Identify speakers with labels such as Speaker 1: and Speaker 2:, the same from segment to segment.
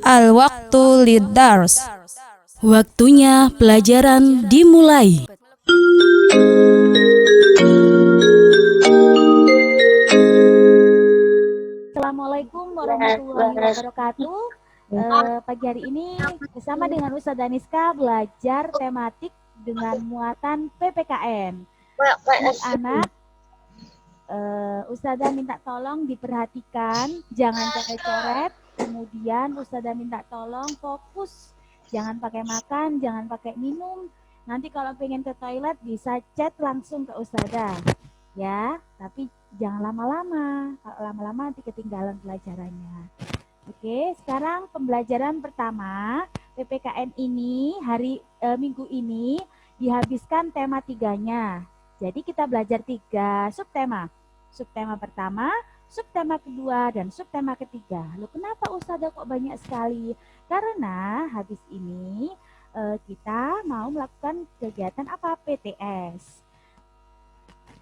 Speaker 1: Al-waqtu lid-dars.
Speaker 2: Waktunya pelajaran dimulai.
Speaker 3: Assalamualaikum warahmatullahi wabarakatuh. Pagi hari ini bersama dengan Ustazah Daniska belajar tematik dengan muatan PPKN. Anak-anak, Ustazah minta tolong diperhatikan, jangan coret-coret. Kemudian Ustazah minta tolong fokus, jangan pakai makan, jangan pakai minum. Nanti kalau pengen ke toilet bisa chat langsung ke Ustazah, ya. Tapi jangan lama-lama. Kalau lama-lama nanti ketinggalan pelajarannya. Oke, sekarang pembelajaran pertama PPKN ini minggu ini dihabiskan tema 3-nya. Jadi kita belajar 3 subtema. Subtema pertama, subtema kedua, dan subtema ketiga. Loh, kenapa Ustazah kok banyak sekali? Karena habis ini kita mau melakukan kegiatan apa? PTS.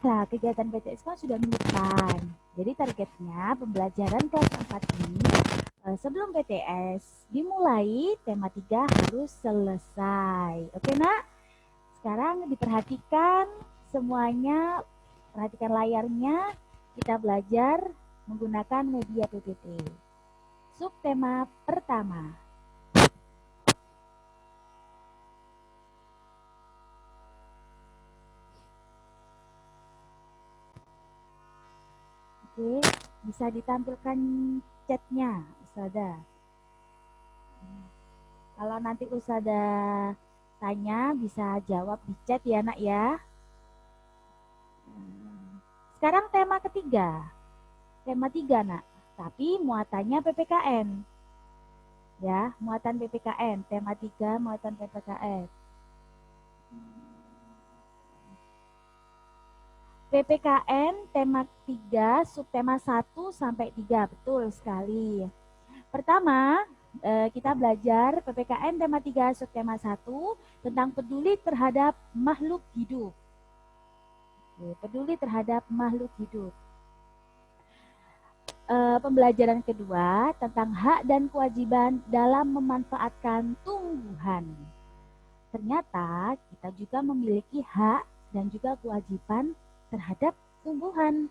Speaker 3: Nah, kegiatan PTS kan sudah minggu depan. Jadi targetnya pembelajaran kelas 4 ini sebelum PTS dimulai, tema 3 harus selesai. Oke, Nak? Sekarang diperhatikan semuanya, perhatikan layarnya. Kita belajar menggunakan media PPT. Subtema pertama. Oke, bisa ditampilkan chatnya, Ustazah. Kalau nanti Ustazah tanya, bisa jawab di chat ya, Nak ya. Sekarang tema ketiga. Tema 3, Nak. Tapi muatannya PPKN. Ya, muatan PPKN. Tema 3, muatan PPKN. PPKN tema 3, subtema 1 sampai 3. Betul sekali. Pertama, kita belajar PPKN tema 3, subtema 1 tentang peduli terhadap makhluk hidup. Peduli terhadap makhluk hidup. Pembelajaran kedua tentang hak dan kewajiban dalam memanfaatkan tumbuhan. Ternyata kita juga memiliki hak dan juga kewajiban terhadap tumbuhan.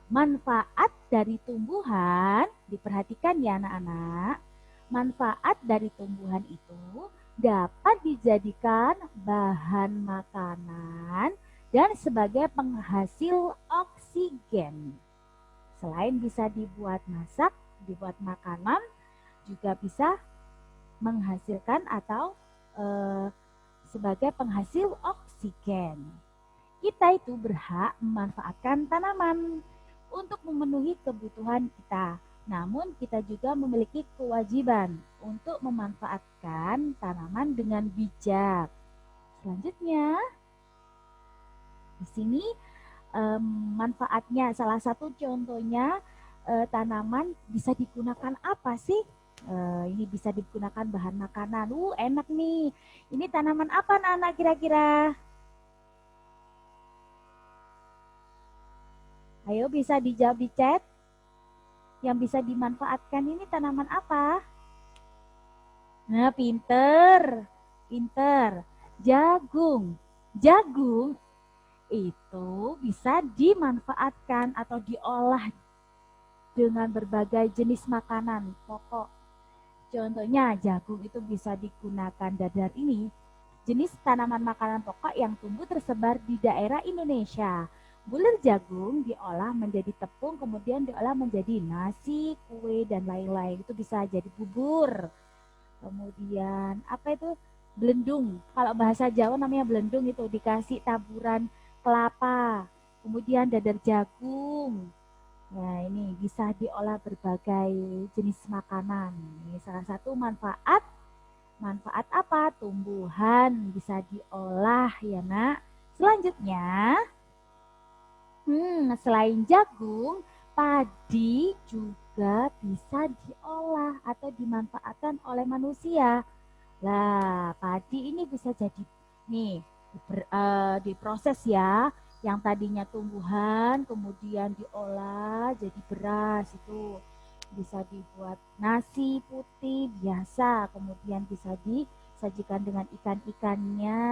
Speaker 3: Manfaat dari tumbuhan, diperhatikan ya anak-anak. Manfaat dari tumbuhan itu dapat dijadikan bahan makanan dan sebagai penghasil oksigen. Selain bisa dibuat masak, dibuat makanan, juga bisa menghasilkan atau sebagai penghasil oksigen. Kita itu berhak memanfaatkan tanaman untuk memenuhi kebutuhan kita. Namun kita juga memiliki kewajiban untuk memanfaatkan tanaman dengan bijak. Selanjutnya, di sini manfaatnya salah satu contohnya tanaman bisa digunakan apa sih? Ini bisa digunakan bahan makanan. Enak nih. Ini tanaman apa anak-anak kira-kira? Ayo bisa dijawab di chat. Yang bisa dimanfaatkan ini tanaman apa? Nah, pinter. Jagung. Jagung itu bisa dimanfaatkan atau diolah dengan berbagai jenis makanan pokok. Contohnya jagung itu bisa digunakan dadar ini. Jenis tanaman makanan pokok yang tumbuh tersebar di daerah Indonesia. Bulir jagung diolah menjadi tepung, kemudian diolah menjadi nasi, kue, dan lain-lain. Itu bisa jadi bubur. Kemudian apa itu? Belendung. Kalau bahasa Jawa namanya belendung, itu dikasih taburan kelapa. Kemudian dadar jagung. Nah, ini bisa diolah berbagai jenis makanan. Ini salah satu manfaat. Manfaat apa? Tumbuhan bisa diolah ya, Nak. Selanjutnya, selain jagung, padi juga bisa diolah atau dimanfaatkan oleh manusia. Lah, padi ini bisa jadi nih diproses ya. Yang tadinya tumbuhan kemudian diolah jadi beras, itu bisa dibuat nasi putih biasa, kemudian bisa disajikan dengan ikan-ikannya.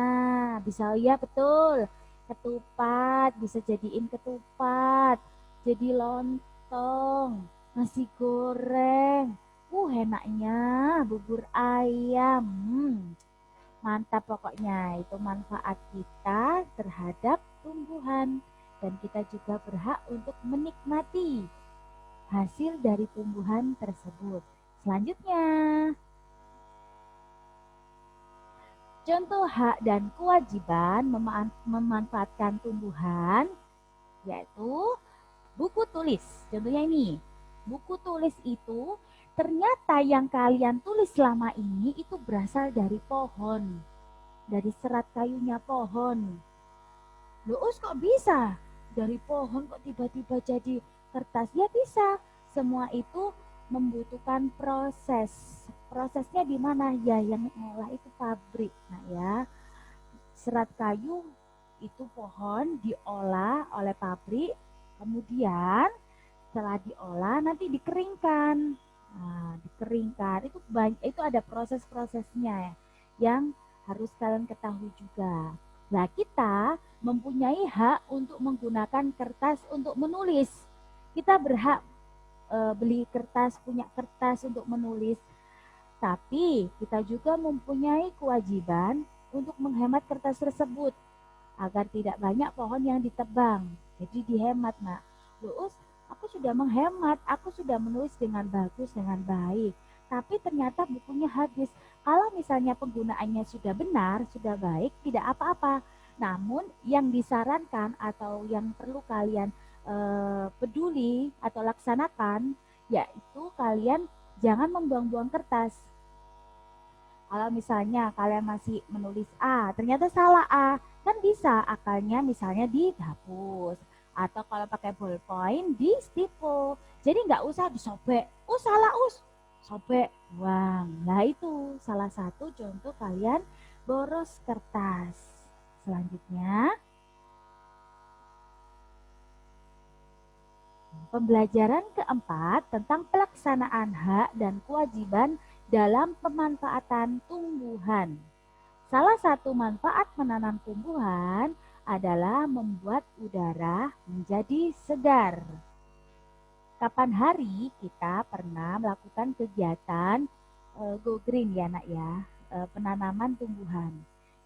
Speaker 3: Bisa, ya betul. Ketupat, bisa jadiin ketupat, jadi lontong, nasi goreng. Enaknya bubur ayam. Mantap pokoknya, itu manfaat kita terhadap tumbuhan. Dan kita juga berhak untuk menikmati hasil dari tumbuhan tersebut. Selanjutnya, contoh hak dan kewajiban memanfaatkan tumbuhan, yaitu buku tulis. Contohnya ini, buku tulis itu ternyata yang kalian tulis selama ini itu berasal dari pohon, dari serat kayunya pohon. Loh, kok bisa? Dari pohon kok tiba-tiba jadi kertas? Ya bisa. Semua itu membutuhkan proses. Prosesnya di mana? Ya, yang ngolah itu pabrik. Nah ya, serat kayu itu pohon diolah oleh pabrik, kemudian setelah diolah nanti dikeringkan. Nah, dikeringkan itu ada proses-prosesnya yang harus kalian ketahui juga. Nah, kita mempunyai hak untuk menggunakan kertas untuk menulis. Kita berhak beli kertas, punya kertas untuk menulis. Tapi kita juga mempunyai kewajiban untuk menghemat kertas tersebut agar tidak banyak pohon yang ditebang. Jadi dihemat, Nak. Loh, aku sudah menghemat, aku sudah menulis dengan bagus, dengan baik. Tapi ternyata bukunya habis. Kalau misalnya penggunaannya sudah benar, sudah baik, tidak apa-apa. Namun yang disarankan atau yang perlu kalian peduli atau laksanakan, yaitu kalian jangan membuang-buang kertas. Kalau misalnya kalian masih menulis A, ternyata salah A, kan bisa akalnya misalnya dihapus. Atau kalau pakai ballpoint, di stipo. Jadi nggak usah disobek. Salah sobek, buang. Nah itu salah satu contoh kalian boros kertas. Selanjutnya, pembelajaran keempat tentang pelaksanaan hak dan kewajiban dalam pemanfaatan tumbuhan. Salah satu manfaat menanam tumbuhan adalah membuat udara menjadi segar. Kapan hari kita pernah melakukan kegiatan go green ya Nak ya, penanaman tumbuhan.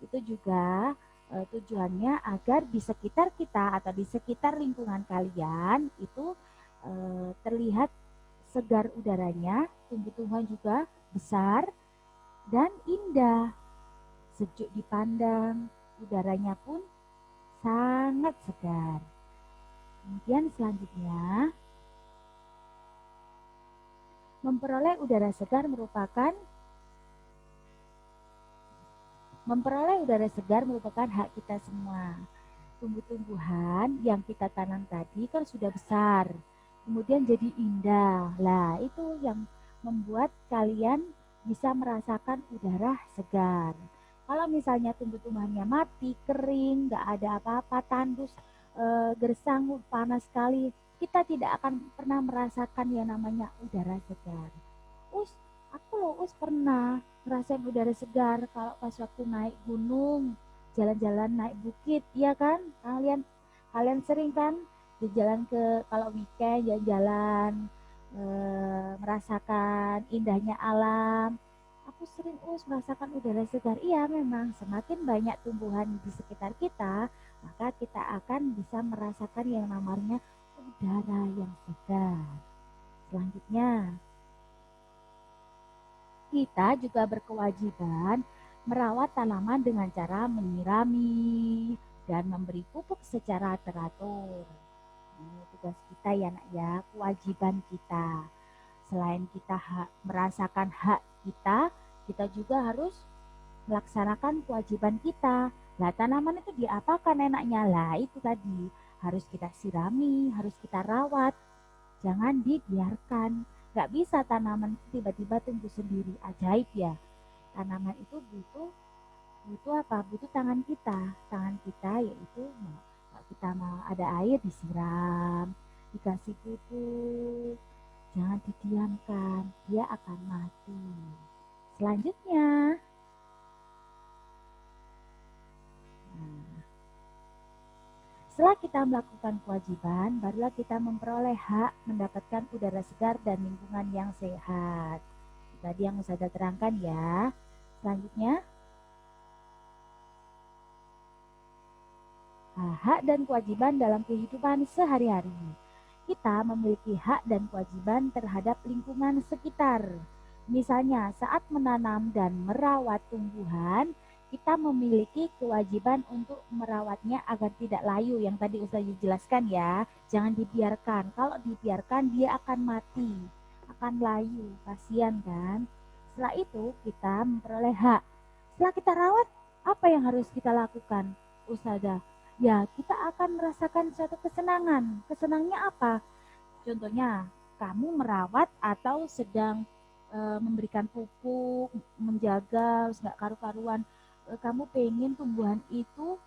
Speaker 3: Itu juga tujuannya agar di sekitar kita atau di sekitar lingkungan kalian itu terlihat segar udaranya, tumbuh-tumbuhan juga besar dan indah, sejuk dipandang, udaranya pun sangat segar. Kemudian selanjutnya, memperoleh udara segar merupakan hak kita semua. Tumbuh-tumbuhan yang kita tanam tadi kan sudah besar, kemudian jadi indah. Lah, itu yang membuat kalian bisa merasakan udara segar. Kalau misalnya tumbuh-tumbuhannya mati, kering, nggak ada apa-apa, tandus, gersang, panas sekali, kita tidak akan pernah merasakan yang namanya udara segar. Aku pernah ngerasain udara segar kalau pas waktu naik gunung, jalan-jalan naik bukit, iya kan? Kalian sering kan di jalan kalau weekend jalan-jalan, merasakan indahnya alam. Aku sering merasakan udara segar. Iya, memang semakin banyak tumbuhan di sekitar kita, maka kita akan bisa merasakan yang namanya udara yang segar. Selanjutnya, kita juga berkewajiban merawat tanaman dengan cara menyirami dan memberi pupuk secara teratur. Ini tugas kita ya Nak ya, kewajiban kita. Selain kita merasakan hak kita, kita juga harus melaksanakan kewajiban kita. Lah, tanaman itu diapakan enaknya? Lah, itu tadi harus kita sirami, harus kita rawat. Jangan dibiarkan. Gak bisa tanaman tiba-tiba tumbuh sendiri, ajaib ya. Tanaman itu butuh apa? Butuh tangan kita yaitu kita mau ada air disiram, dikasih pupuk, jangan didiamkan, dia akan mati. Selanjutnya, setelah kita melakukan kewajiban, barulah kita memperoleh hak mendapatkan udara segar dan lingkungan yang sehat. Tadi yang saya terangkan ya. Selanjutnya, hak dan kewajiban dalam kehidupan sehari-hari. Kita memiliki hak dan kewajiban terhadap lingkungan sekitar. Misalnya, saat menanam dan merawat tumbuhan, kita memiliki kewajiban untuk merawatnya agar tidak layu. Yang tadi Ustaz jelaskan ya, jangan dibiarkan. Kalau dibiarkan, dia akan mati, akan layu, kasihan kan. Setelah itu, kita memperoleh hak. Setelah kita rawat, apa yang harus kita lakukan, Ustazah? Ya, kita akan merasakan suatu kesenangan. Kesenangnya apa? Contohnya, kamu merawat atau sedang memberikan pupuk, menjaga, nggak karu-karuan. Kamu pengen tumbuhan itu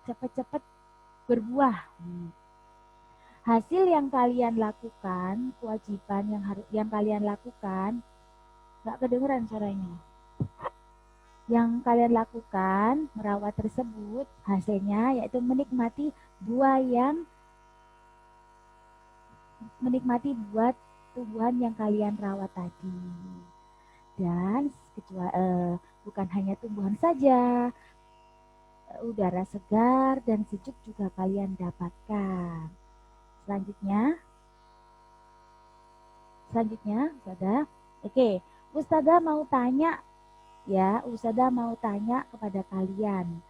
Speaker 3: cepat-cepat berbuah. Hasil yang kalian lakukan, kewajiban yang kalian lakukan, nggak kedengeran suaranya. Yang kalian lakukan, merawat tersebut, hasilnya yaitu menikmati buat tumbuhan yang kalian rawat tadi. Dan bukan hanya tumbuhan saja, udara segar dan sejuk juga kalian dapatkan. Selanjutnya, Ustazah. Oke, Ustazah mau tanya ya, Ustazah mau tanya kepada kalian.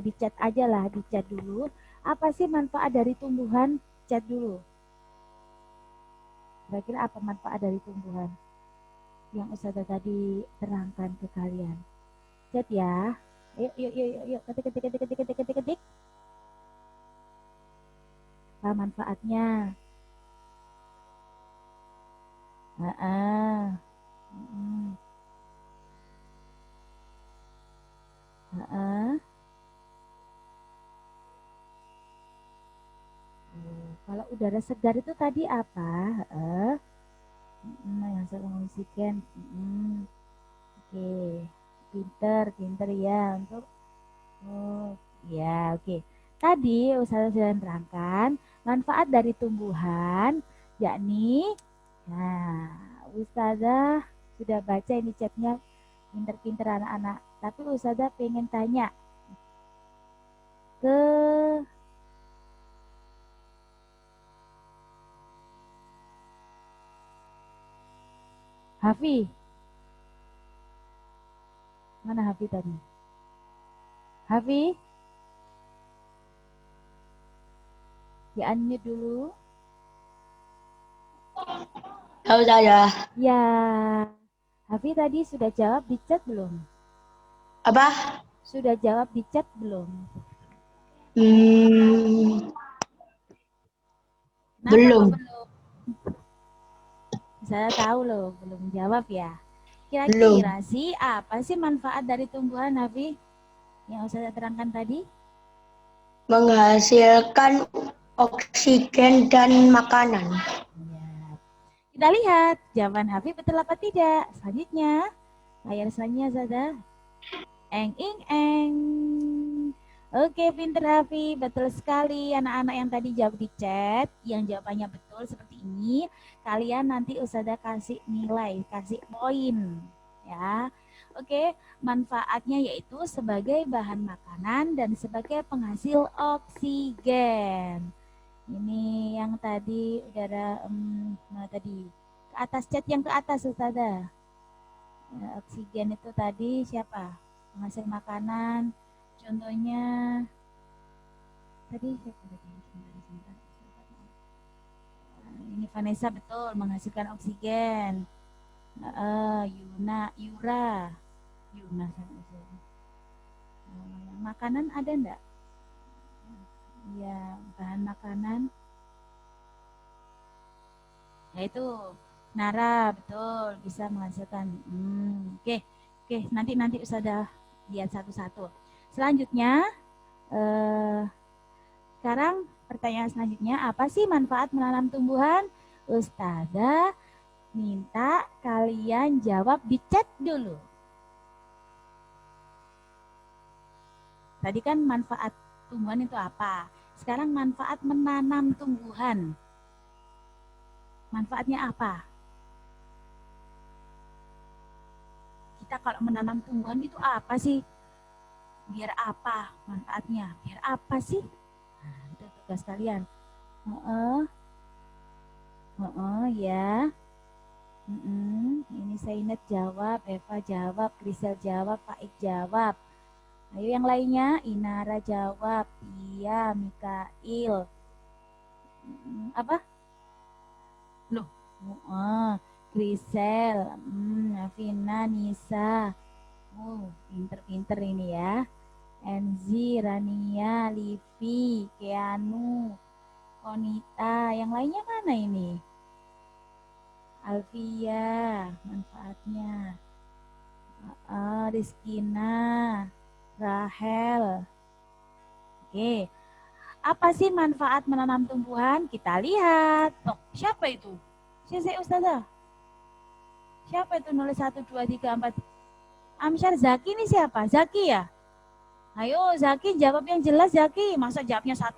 Speaker 3: Di chat aja lah, di chat dulu. Apa sih manfaat dari tumbuhan? Chat dulu. Kira-kira apa manfaat dari tumbuhan yang Ustazah tadi terangkan ke kalian? Chat ya. Yuk, ketik. Apa manfaatnya? Heeh. Kalau udara segar itu tadi apa? Yang saya oksigen. Oke, pinter ya untuk. Oh, ya, oke. Tadi Ustazah sudah terangkan manfaat dari tumbuhan, yakni, nah, Ustazah sudah baca ini chatnya, pinter-pinter anak-anak. Tapi Ustazah pengen tanya ke Hafi. Mana Hafi tadi? Hafi? Di-unmute dulu.
Speaker 4: Tahu saya.
Speaker 3: Ya, Hafi tadi sudah jawab di chat belum?
Speaker 4: Apa?
Speaker 3: Sudah jawab di chat belum?
Speaker 4: Belum.
Speaker 3: Saya tahu loh, belum jawab ya. Kira-kira sih apa sih manfaat dari tumbuhan, Hafi? Yang saya terangkan tadi?
Speaker 4: Menghasilkan oksigen dan makanan.
Speaker 3: Ya. Kita lihat jawaban Hafi betul apa tidak. Selanjutnya, layar selanjutnya saja. Eng. Oke, pinter Hafi, betul sekali anak-anak yang tadi jawab di chat, yang jawabannya betul seperti ini, kalian nanti Ustazah kasih nilai, kasih poin, ya. Oke, manfaatnya yaitu sebagai bahan makanan dan sebagai penghasil oksigen. Ini yang tadi udara, tadi ke atas chat yang ke atas Ustazah. Ya, oksigen itu tadi siapa? Penghasil makanan. Contohnya tadi siapa tadi? Sebentar. Ini Vanessa betul menghasilkan oksigen. Yura sama makanan ada enggak? Ya, bahan makanan. Yaitu Nara betul bisa menghasilkan. Oke, nanti Ustazah lihat satu-satu. Selanjutnya Sekarang pertanyaan selanjutnya, apa sih manfaat menanam tumbuhan? Ustazah minta kalian jawab di chat dulu. Tadi kan manfaat tumbuhan itu apa? Sekarang manfaat menanam tumbuhan. Manfaatnya apa? Kita kalau menanam tumbuhan itu apa sih? Biar apa manfaatnya? Biar apa sih? Nah, itu tugas kalian. Ya. Ini Sainet jawab, Eva jawab, Krisel jawab, Faik jawab. Ayo yang lainnya, Inara jawab, Iya, Mikail. Apa? Loh, Krisel, Vina, Nisa. Pinter-pinter ini ya. Enzi, Rania, Livi, Keanu, Konita. Yang lainnya mana ini? Alfia, manfaatnya. Rizkina, Rahel. Oke, apa sih manfaat menanam tumbuhan? Kita lihat. Oh, siapa itu? Saya Ustazah. Siapa itu nulis 1, 2, 3, 4? Amsyar Zaki ini siapa? Zaki ya? Ayo Zaki jawab yang jelas Zaki. Masa jawabnya 1,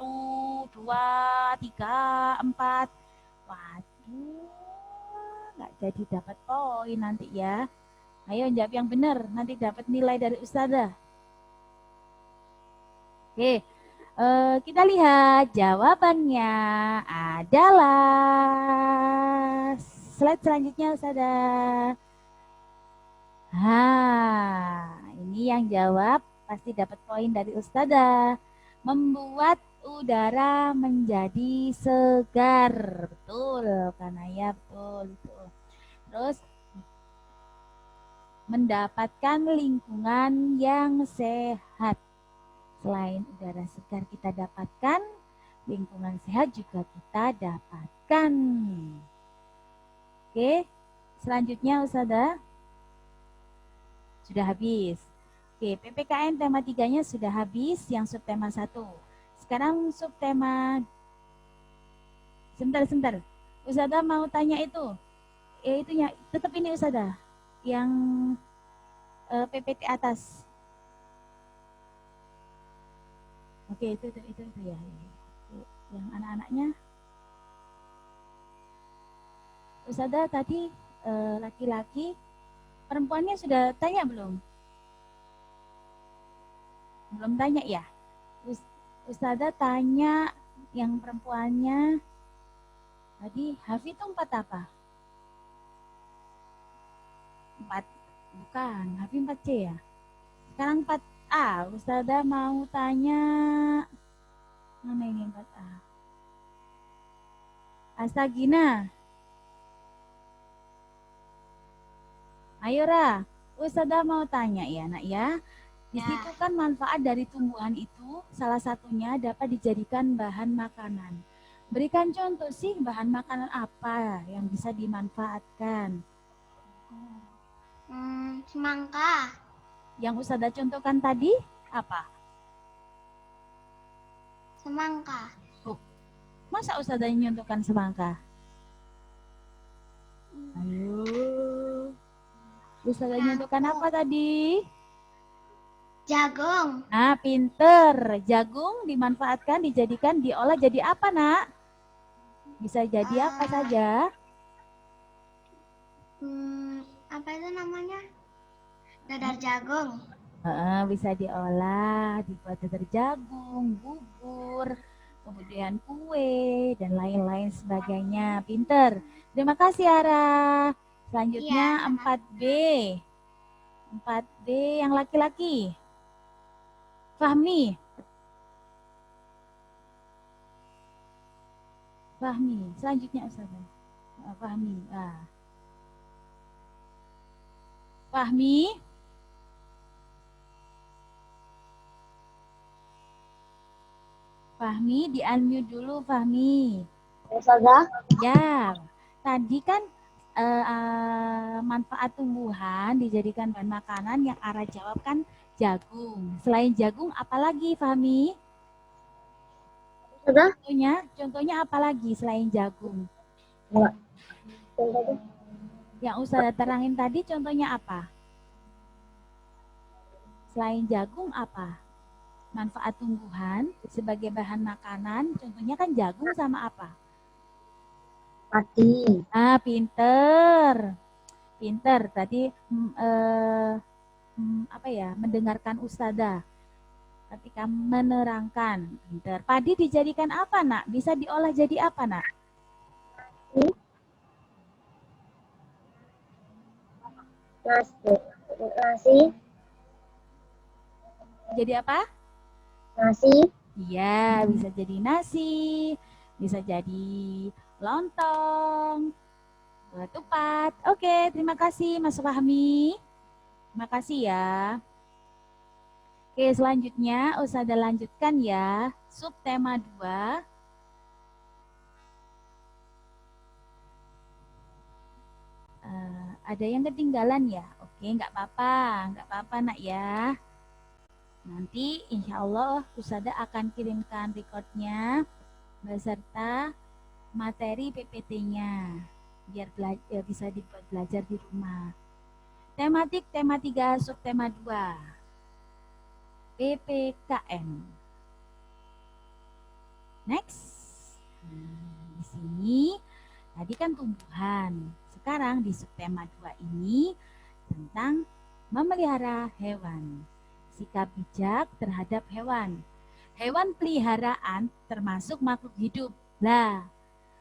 Speaker 3: 2, 3, 4? Waduh, nggak jadi dapat poin nanti ya. Ayo jawab yang benar, nanti dapat nilai dari Ustazah. Oke, kita lihat jawabannya adalah slide selanjutnya Ustazah. Ini yang jawab pasti dapat poin dari Ustazah. Membuat udara menjadi segar. Betul, Kanaya, betul itu. Terus mendapatkan lingkungan yang sehat. Selain udara segar kita dapatkan, lingkungan sehat juga kita dapatkan. Oke, selanjutnya Ustazah. Sudah habis. Oke, PPKN tema 3-nya sudah habis, yang subtema 1. Sekarang subtema, sebentar. Ustazah mau tanya itu. Itunya, tetap ini Ustazah. Yang PPT atas. Oke, itu ya. Yang anak-anaknya. Ustazah tadi laki-laki, perempuannya sudah tanya belum? Belum tanya ya? Ustazah tanya yang perempuannya tadi, Hafi itu 4 apa? 4, bukan, Hafi 4C ya? Sekarang 4A, Ustazah mau tanya, mana ini 4A? Asagina. Ayo Ra, Ustazah mau tanya ya nak ya. Di situ kan manfaat dari tumbuhan itu salah satunya dapat dijadikan bahan makanan. Berikan contoh sih bahan makanan apa yang bisa dimanfaatkan.
Speaker 5: Semangka.
Speaker 3: Yang Ustazah contohkan tadi apa?
Speaker 5: Semangka.
Speaker 3: Masa Ustazah nyontohkan semangka? Ayo. Ustazah nyontohkan apa tadi?
Speaker 5: Jagung.
Speaker 3: Nah, pinter. Jagung dimanfaatkan, dijadikan, diolah jadi apa, nak? Bisa jadi apa saja?
Speaker 5: Apa itu namanya? Dadar jagung.
Speaker 3: Bisa diolah, dibuat dadar jagung, bubur, kemudian kue, dan lain-lain sebagainya. Pinter. Terima kasih, Ara. Selanjutnya 4B. 4B yang laki-laki. Fahmi. Selanjutnya Ustazah. Fahmi. Fahmi. Fahmi, di-unmute dulu Fahmi.
Speaker 4: Ustazah?
Speaker 3: Ya, tadi kan manfaat tumbuhan dijadikan bahan makanan yang Ara jawab kan jagung. Selain jagung, apalagi Fahmi?
Speaker 6: Apa?
Speaker 3: Contohnya apa lagi selain jagung?
Speaker 6: Enggak. Contohnya
Speaker 3: Yang Ustazah terangin tadi contohnya apa? Selain jagung apa? Manfaat tumbuhan sebagai bahan makanan, contohnya kan jagung sama apa?
Speaker 6: mati.
Speaker 3: Ah, pinter. Pinter. Tadi apa ya? Mendengarkan Ustazah. Ketika menerangkan, pinter. Padi dijadikan apa, Nak? Bisa diolah jadi apa, Nak?
Speaker 6: Nasi. Nasi.
Speaker 3: Jadi apa?
Speaker 6: Nasi.
Speaker 3: Iya, bisa jadi nasi, bisa jadi lontong, ketupat. Oke, terima kasih Mas Fahmi. Terima kasih ya. Oke, selanjutnya Ustazah lanjutkan ya. Subtema 2. Ada yang ketinggalan ya? Oke, nggak apa-apa nak ya. Nanti insya Allah Ustazah akan kirimkan recordnya beserta materi PPT-nya biar bisa dibuat belajar di rumah. Tematik tema 3 subtema 2 PPKN. Next. Di sini tadi kan tumbuhan. Sekarang di subtema 2 ini tentang memelihara hewan. Sikap bijak terhadap hewan. Hewan peliharaan termasuk makhluk hidup. Lah,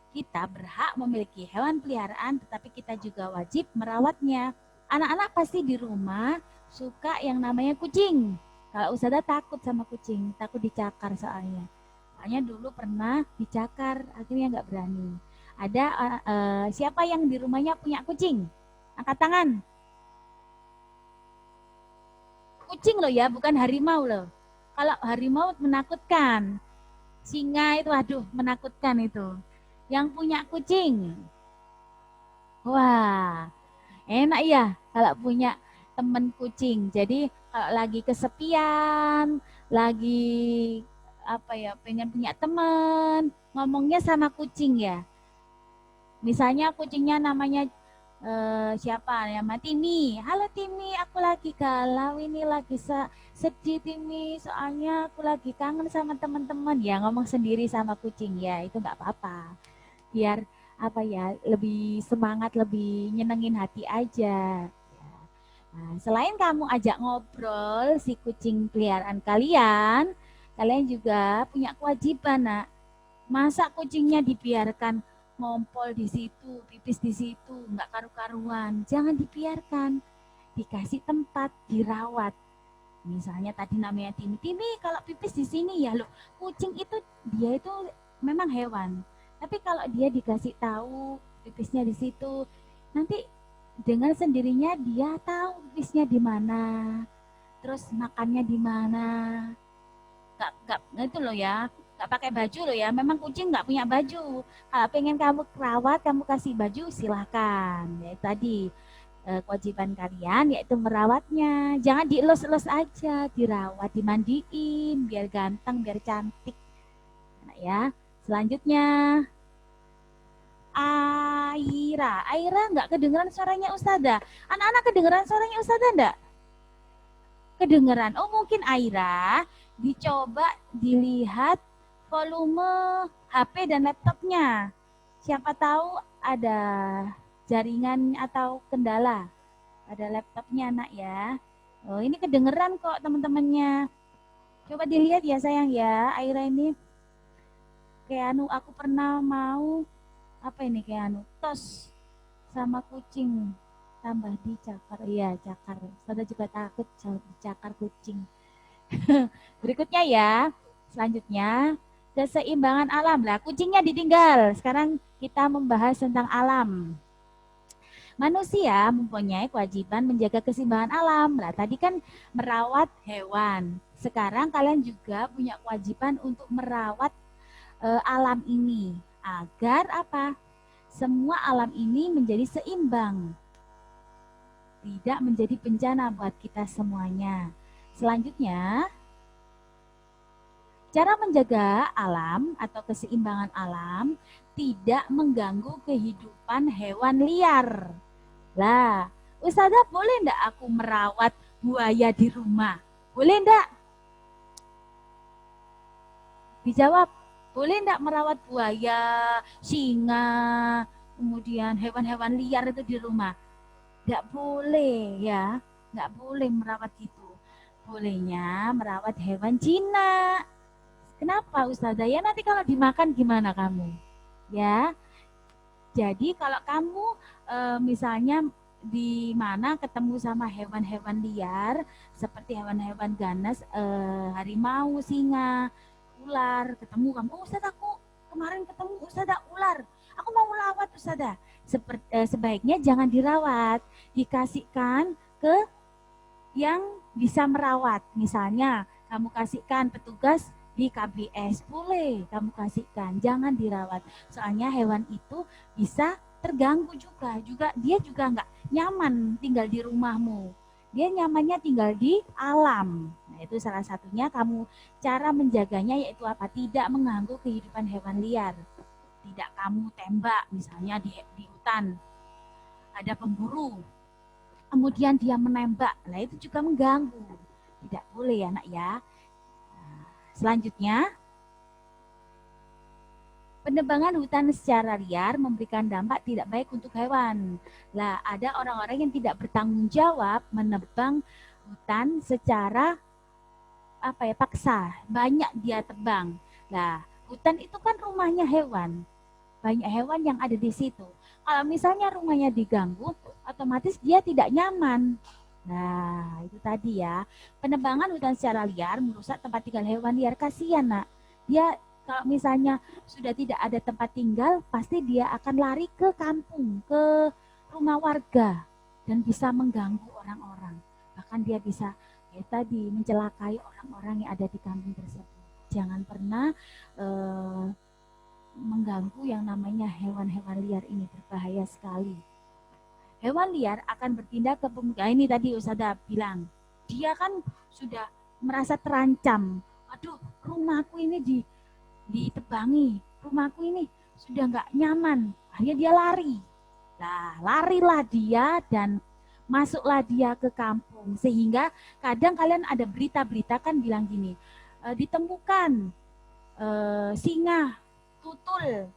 Speaker 3: kita berhak memiliki hewan peliharaan, tetapi kita juga wajib merawatnya. Anak-anak pasti di rumah suka yang namanya kucing. Kalau Ustazah takut sama kucing, takut dicakar soalnya. Soalnya dulu pernah dicakar, akhirnya nggak berani. Ada siapa yang di rumahnya punya kucing? Angkat tangan. Kucing loh ya, bukan harimau loh. Kalau harimau menakutkan. Singa itu aduh menakutkan itu. Yang punya kucing. Wah, enak ya kalau punya temen kucing. Jadi kalau lagi kesepian, lagi apa ya, pengen punya temen, ngomongnya sama kucing ya. Misalnya kucingnya namanya siapa ya, Timi. Halo Timi, aku lagi galau ini, lagi sedih Timi, soalnya aku lagi kangen sama teman-teman. Ya ngomong sendiri sama kucing ya, itu nggak apa-apa. Biar apa ya, lebih semangat, lebih nyenengin hati aja. Nah, selain kamu ajak ngobrol si kucing peliharaan kalian, kalian juga punya kewajiban, nak. Masa kucingnya dibiarkan ngompol di situ, pipis di situ, nggak karu-karuan. Jangan dibiarkan, dikasih tempat, dirawat. Misalnya tadi namanya Timi, Timi kalau pipis di sini ya loh. Kucing itu dia itu memang hewan, tapi kalau dia dikasih tahu pipisnya di situ, nanti dengan sendirinya dia tahu pipisnya di mana, terus makannya di mana. Gak itu loh ya, gak pakai baju loh ya. Memang kucing gak punya baju. Kalau pengen kamu rawat, kamu kasih baju, silahkan. Ya tadi kewajiban kalian yaitu merawatnya. Jangan dielus-elus aja, dirawat, dimandiin, biar ganteng, biar cantik. Nah, ya. Selanjutnya, Aira nggak kedengeran suaranya Ustazah. Anak-anak kedengeran suaranya Ustazah enggak? Kedengeran. Oh, mungkin Aira dicoba dilihat volume HP dan laptopnya. Siapa tahu ada jaringan atau kendala pada laptopnya, nak ya. Oh, ini kedengeran kok teman-temannya. Coba dilihat ya sayang ya, Aira ini kayak aku pernah mau apa ini kayak tos sama kucing tambah dicakar. Iya, cakar. Saya juga takut dicakar kucing. Berikutnya ya, selanjutnya keseimbangan alam. Lah, kucingnya ditinggal. Sekarang kita membahas tentang alam. Manusia mempunyai kewajiban menjaga keseimbangan alam. Lah, tadi kan merawat hewan. Sekarang kalian juga punya kewajiban untuk merawat alam ini agar apa? Semua alam ini menjadi seimbang. Tidak menjadi bencana buat kita semuanya. Selanjutnya, Cara menjaga alam atau keseimbangan alam tidak mengganggu kehidupan hewan liar. Lah, Ustazah boleh enggak aku merawat buaya di rumah? Boleh enggak? Dijawab, boleh enggak merawat buaya, singa, kemudian hewan-hewan liar itu di rumah? Enggak boleh ya, enggak boleh merawat itu. Bolehnya merawat hewan Cina. Kenapa Ustazah? Ya nanti kalau dimakan gimana kamu? Ya, jadi kalau kamu misalnya di mana ketemu sama hewan-hewan liar seperti hewan-hewan ganas, harimau, singa, ular, ketemu kamu, oh Ustaz aku kemarin ketemu Ustazah ular, aku mau merawat Ustazah. Sebaiknya jangan dirawat, dikasihkan ke yang bisa merawat. Misalnya kamu kasihkan petugas di KBS, boleh kamu kasihkan, jangan dirawat. Soalnya hewan itu bisa terganggu juga dia juga nggak nyaman tinggal di rumahmu. Dia nyamannya tinggal di alam. Nah, itu salah satunya kamu cara menjaganya yaitu apa? Tidak mengganggu kehidupan hewan liar. Tidak kamu tembak, misalnya di hutan ada pemburu, kemudian dia menembak, nah itu juga mengganggu. Tidak boleh ya nak ya. Nah, selanjutnya, penebangan hutan secara liar memberikan dampak tidak baik untuk hewan. Lah, ada orang-orang yang tidak bertanggung jawab menebang hutan secara paksa, banyak dia tebang. Lah, hutan itu kan rumahnya hewan. Banyak hewan yang ada di situ. Kalau misalnya rumahnya diganggu, otomatis dia tidak nyaman. Nah, itu tadi ya. Penebangan hutan secara liar merusak tempat tinggal hewan liar. Kasihan, nak. Dia kalau misalnya sudah tidak ada tempat tinggal, pasti dia akan lari ke kampung, ke rumah warga dan bisa mengganggu orang-orang. Bahkan dia bisa ya tadi mencelakai orang-orang yang ada di kampung tersebut. Jangan pernah mengganggu yang namanya hewan-hewan liar ini, berbahaya sekali. Hewan liar akan bertindak ke pemukiman. Ini tadi Ustazah bilang, dia kan sudah merasa terancam. Aduh, rumahku ini ditebangi, rumahku ini sudah nggak nyaman. Akhirnya dia lari. Nah, larilah dia dan masuklah dia ke kampung. Sehingga kadang kalian ada berita-berita kan bilang gini, ditemukan singa tutul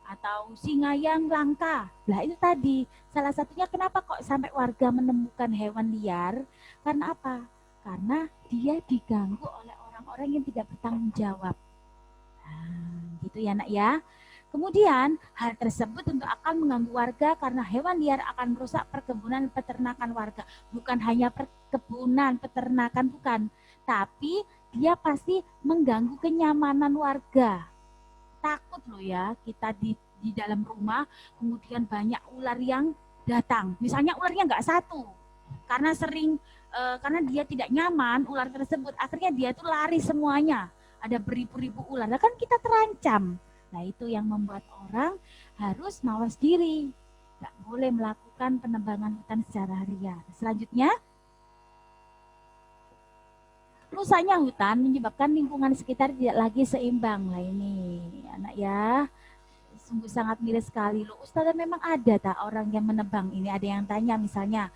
Speaker 3: atau singa yang langka. Nah itu tadi salah satunya kenapa kok sampai warga menemukan hewan liar, karena apa? Karena dia diganggu oleh orang-orang yang tidak bertanggung jawab. Nah, gitu ya nak ya. Kemudian hal tersebut tentu akan mengganggu warga karena hewan liar akan merusak perkebunan peternakan warga. Bukan hanya perkebunan peternakan, bukan, tapi dia pasti mengganggu kenyamanan warga. Takut loh ya kita di dalam rumah kemudian banyak ular yang datang. Misalnya ularnya nggak satu, karena karena dia tidak nyaman ular tersebut, akhirnya dia tuh lari semuanya. Ada beribu-ribu ular, nah kan kita terancam. Nah itu yang membuat orang harus mawas diri, nggak boleh melakukan penebangan hutan secara liar. Selanjutnya, rusaknya hutan menyebabkan lingkungan sekitar tidak lagi seimbang. Lah ini anak ya, sungguh sangat miris sekali loh. Ustazah memang ada tak orang yang menebang ini? Ada yang tanya misalnya,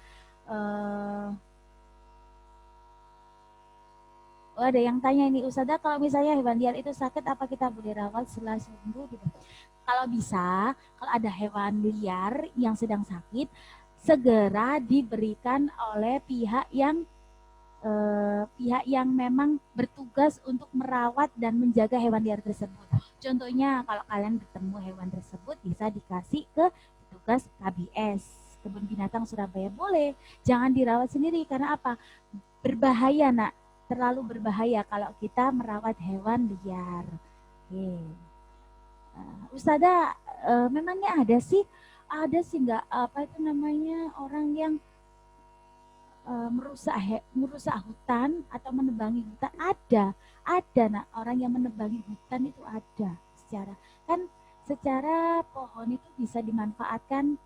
Speaker 3: ada yang tanya ini, Ustazah kalau misalnya hewan liar itu sakit apa kita boleh rawat setelah sembuh gitu? Kalau bisa, kalau ada hewan liar yang sedang sakit, segera diberikan oleh pihak yang memang bertugas untuk merawat dan menjaga hewan liar tersebut. Contohnya kalau kalian bertemu hewan tersebut bisa dikasih ke petugas KBS, Kebun Binatang Surabaya, boleh. Jangan dirawat sendiri karena apa? Berbahaya nak, terlalu berbahaya kalau kita merawat hewan liar. Oke. Ustazah, memangnya ada sih nggak orang yang merusak hutan atau menebangi hutan? Ada nak, orang yang menebangi hutan itu ada. Secara pohon itu bisa dimanfaatkan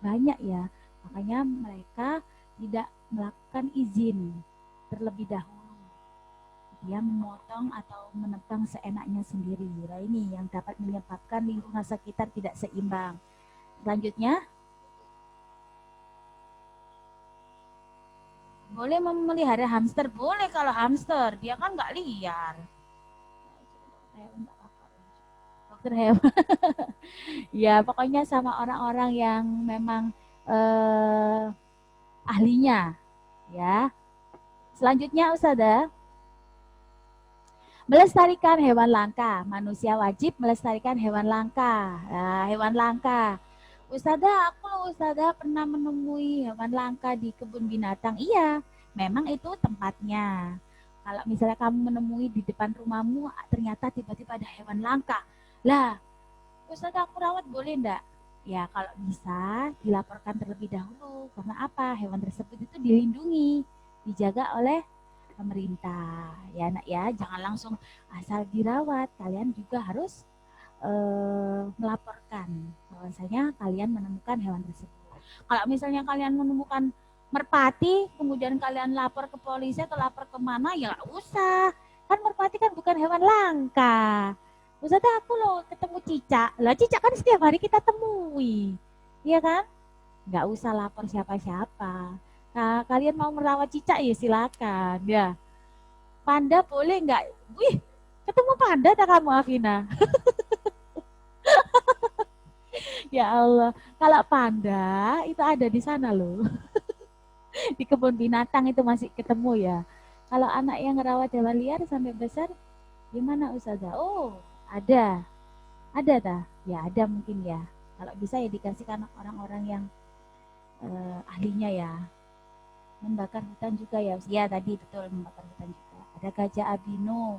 Speaker 3: banyak ya, makanya mereka tidak melakukan izin terlebih dahulu. dia memotong atau menebang seenaknya sendiri. Nah, ini yang dapat menyebabkan lingkungan sekitar tidak seimbang. Selanjutnya, boleh memelihara hamster? Boleh kalau hamster, dia kan nggak liar. Dokter hewan. Ya, pokoknya sama orang-orang yang memang ahlinya, ya. Selanjutnya, Ustazah, melestarikan hewan langka. Manusia wajib melestarikan hewan langka. Nah, hewan langka. Ustazah pernah menemui hewan langka di kebun binatang. Iya, memang itu tempatnya. Kalau misalnya kamu menemui di depan rumahmu, ternyata tiba-tiba ada hewan langka. Lah, Ustazah aku rawat boleh enggak? Ya, kalau bisa dilaporkan terlebih dahulu. Karena apa? Hewan tersebut itu dilindungi, dijaga oleh pemerintah. Ya, Nak ya, jangan langsung asal dirawat. Kalian juga harus melaporkan bahwasanya kalian menemukan hewan tersebut. Kalau misalnya kalian menemukan merpati, kemudian kalian lapor ke polisi atau lapor kemana, ya nggak usah. Kan merpati kan bukan hewan langka. Ustazah aku loh ketemu cicak. Lah cicak kan setiap hari kita temui. Iya kan? Nggak usah lapor siapa-siapa. Nah, kalian mau merawat cicak ya silakan. Ya. Panda boleh nggak? Wih, ketemu panda tak kamu Afina? Ya Allah, kalau panda itu ada di sana loh. Di kebun binatang itu masih ketemu ya. Kalau anak yang ngerawat hewan liar sampai besar, gimana Ustazah? Oh, ada. Ada dah? Ya ada mungkin ya. Kalau bisa ya dikasihkan orang-orang yang ahlinya ya. Membakar hutan juga ya. Ya tadi betul membakar hutan juga. Ada gajah albino.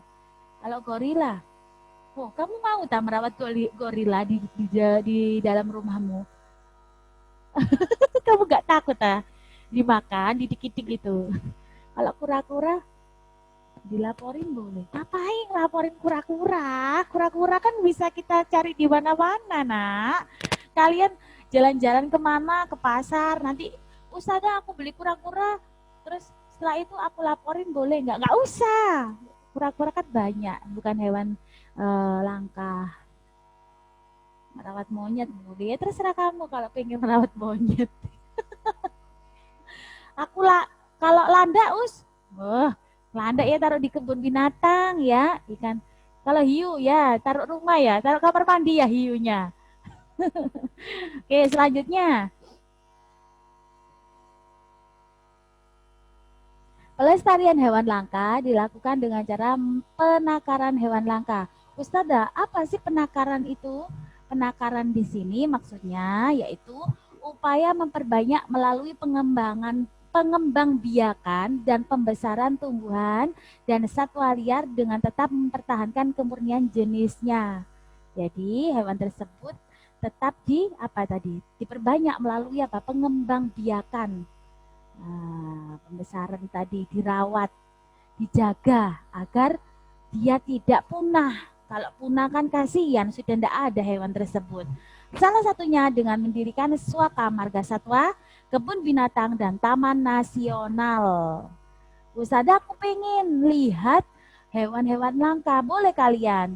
Speaker 3: Kalau gorila, oh kamu mau tak merawat gorila di dalam rumahmu? Kamu gak takut ah dimakan, didik-didik gitu? Kalau kura-kura dilaporin boleh. Ngapain laporin kura-kura? Kura-kura kan bisa kita cari di mana-mana, Nak. Kalian jalan-jalan kemana, ke pasar, nanti Ustazah aku beli kura-kura, terus setelah itu aku laporin boleh nggak? Nggak usah. Kura-kura kan banyak, bukan hewan langka. Merawat monyet boleh, ya terserah kamu kalau pengen merawat monyet. Aku lah, kalau landak landak ya taruh di kebun binatang ya, ikan. Kalau hiu ya taruh rumah ya, taruh kamar mandi ya hiunya. Oke, selanjutnya. Pelestarian hewan langka dilakukan dengan cara penakaran hewan langka. Ustazah, apa sih penakaran itu? Penakaran di sini maksudnya yaitu upaya memperbanyak melalui pengembangbiakan dan pembesaran tumbuhan dan satwa liar dengan tetap mempertahankan kemurnian jenisnya. Jadi hewan tersebut tetap diperbanyak melalui pengembangbiakan. Nah, pembesaran tadi dirawat, dijaga agar dia tidak punah. Kalau punah kan kasihan, sudah tidak ada hewan tersebut. Salah satunya dengan mendirikan Swaka Marga Satwa, kebun binatang dan taman nasional. Ustazah aku pengen lihat hewan-hewan langka, boleh kalian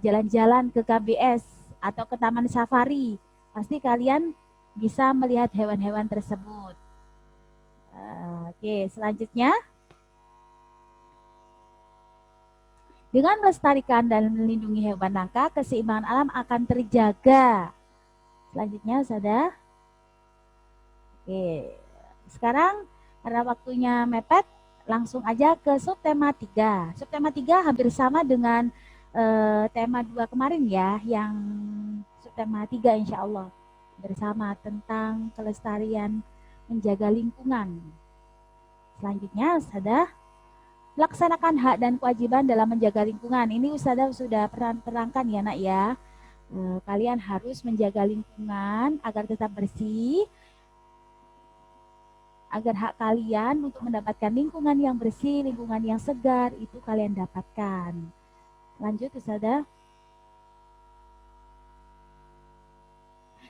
Speaker 3: jalan-jalan ke KBS atau ke taman safari. Pasti kalian bisa melihat hewan-hewan tersebut. Oke, selanjutnya. Dengan melestarikan dan melindungi hewan langka, keseimbangan alam akan terjaga. Selanjutnya, Ustazah. Oke, sekarang karena waktunya mepet, langsung aja ke subtema 3. Subtema 3 hampir sama dengan tema 2 kemarin ya, yang subtema 3 insya Allah. Bersama tentang kelestarian menjaga lingkungan. Selanjutnya, Ustazah, laksanakan hak dan kewajiban dalam menjaga lingkungan. Ini Ustazah sudah terangkan ya Nak ya. Kalian harus menjaga lingkungan agar tetap bersih, agar hak kalian untuk mendapatkan lingkungan yang bersih, lingkungan yang segar, itu kalian dapatkan. Lanjut Ustazah.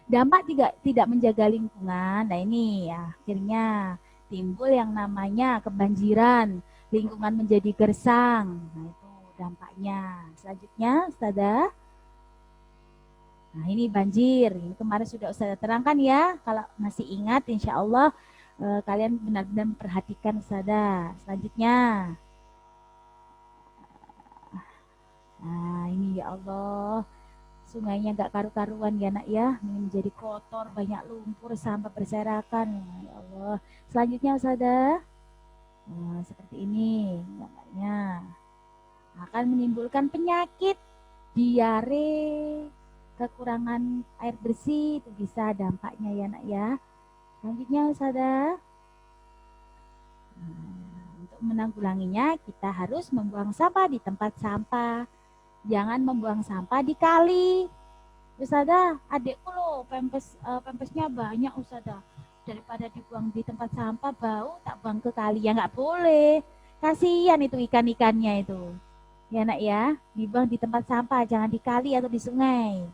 Speaker 3: Dampak tidak menjaga lingkungan, nah ini ya, akhirnya timbul yang namanya kebanjiran, lingkungan menjadi gersang. Nah, itu dampaknya. Selanjutnya, Ustazah. Nah, ini banjir. Ini kemarin sudah Ustazah terangkan ya. Kalau masih ingat, insya Allah kalian benar-benar memperhatikan Ustazah. Selanjutnya. Nah, ini ya Allah. Sungainya nggak karu-karuan ya nak ya. Ini menjadi kotor, banyak lumpur, sampah berserakan. Ya Allah. Selanjutnya Ustazah. Nah, seperti ini gambarnya. Akan menimbulkan penyakit, diare, kekurangan air bersih, itu bisa dampaknya ya nak ya. Selanjutnya Ustazah. Untuk menanggulanginya kita harus membuang sampah di tempat sampah. Jangan membuang sampah di kali. Ustazah, adikku loh pempesnya banyak Ustazah. Daripada dibuang di tempat sampah bau, tak buang ke kali. Ya nggak boleh. Kasihan itu ikan-ikannya itu. Ya nak ya, dibuang di tempat sampah, jangan di kali atau di sungai.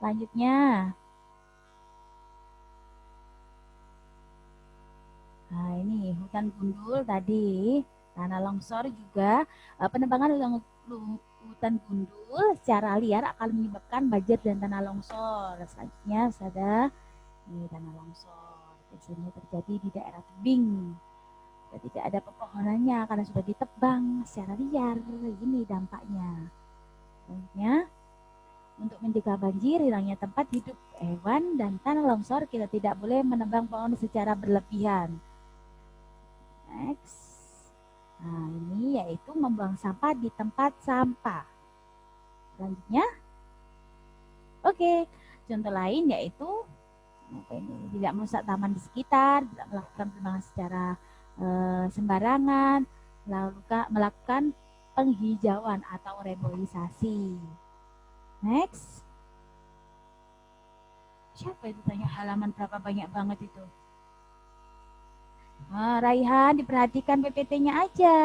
Speaker 3: Selanjutnya. Nah ini hutan gundul tadi, tanah longsor juga, penebangan hutan gundul secara liar akan menyebabkan banjir dan tanah longsor. Selanjutnya ada ini tanah longsor, biasanya terjadi di daerah tebing. Tidak ada pepohonannya karena sudah ditebang secara liar. Ini dampaknya. Selanjutnya, untuk mencegah banjir, hilangnya tempat hidup hewan dan tanah longsor, kita tidak boleh menebang pohon secara berlebihan. Next. Nah, ini yaitu membuang sampah di tempat sampah. Selanjutnya, oke, contoh lain yaitu tidak merusak taman di sekitar, tidak melakukan penebangan secara sembarangan, melakukan penghijauan atau reboisasi. Next. Siapa itu tanya halaman berapa banyak banget itu? Nah, Raihan, diperhatikan PPT-nya aja.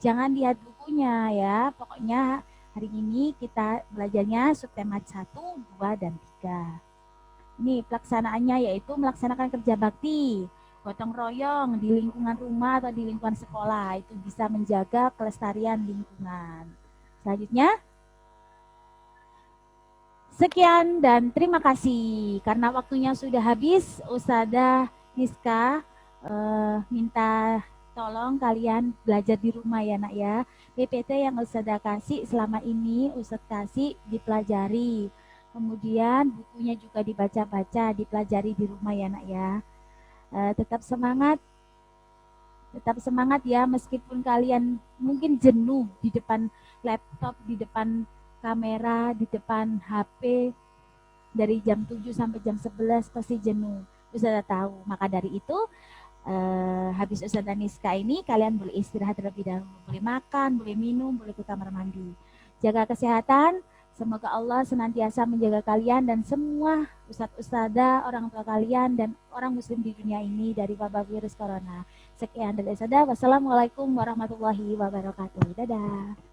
Speaker 3: Jangan lihat bukunya ya. Pokoknya hari ini kita belajarnya subtema 1, 2, dan 3. Ini pelaksanaannya yaitu melaksanakan kerja bakti, gotong royong di lingkungan rumah atau di lingkungan sekolah. Itu bisa menjaga kelestarian lingkungan. Selanjutnya, sekian dan terima kasih. Karena waktunya sudah habis, Ustazah Niska minta tolong kalian belajar di rumah ya nak ya. PPT yang Ustazah kasih selama ini Ustazah kasih dipelajari. Kemudian bukunya juga dibaca-baca, dipelajari di rumah ya nak ya. Tetap semangat ya, meskipun kalian mungkin jenuh di depan laptop, di depan kamera, di depan HP dari jam 7 sampai jam 11 pasti jenuh. Ustazah tahu, maka dari itu habis Ustazah Niska ini kalian boleh istirahat terlebih dahulu, boleh makan, boleh minum, boleh ke kamar mandi. Jaga kesehatan, semoga Allah senantiasa menjaga kalian dan semua ustadz-ustadzah, orang tua kalian dan orang muslim di dunia ini dari wabah virus corona. Sekian dari Ustazah, wassalamualaikum warahmatullahi wabarakatuh. Dadah.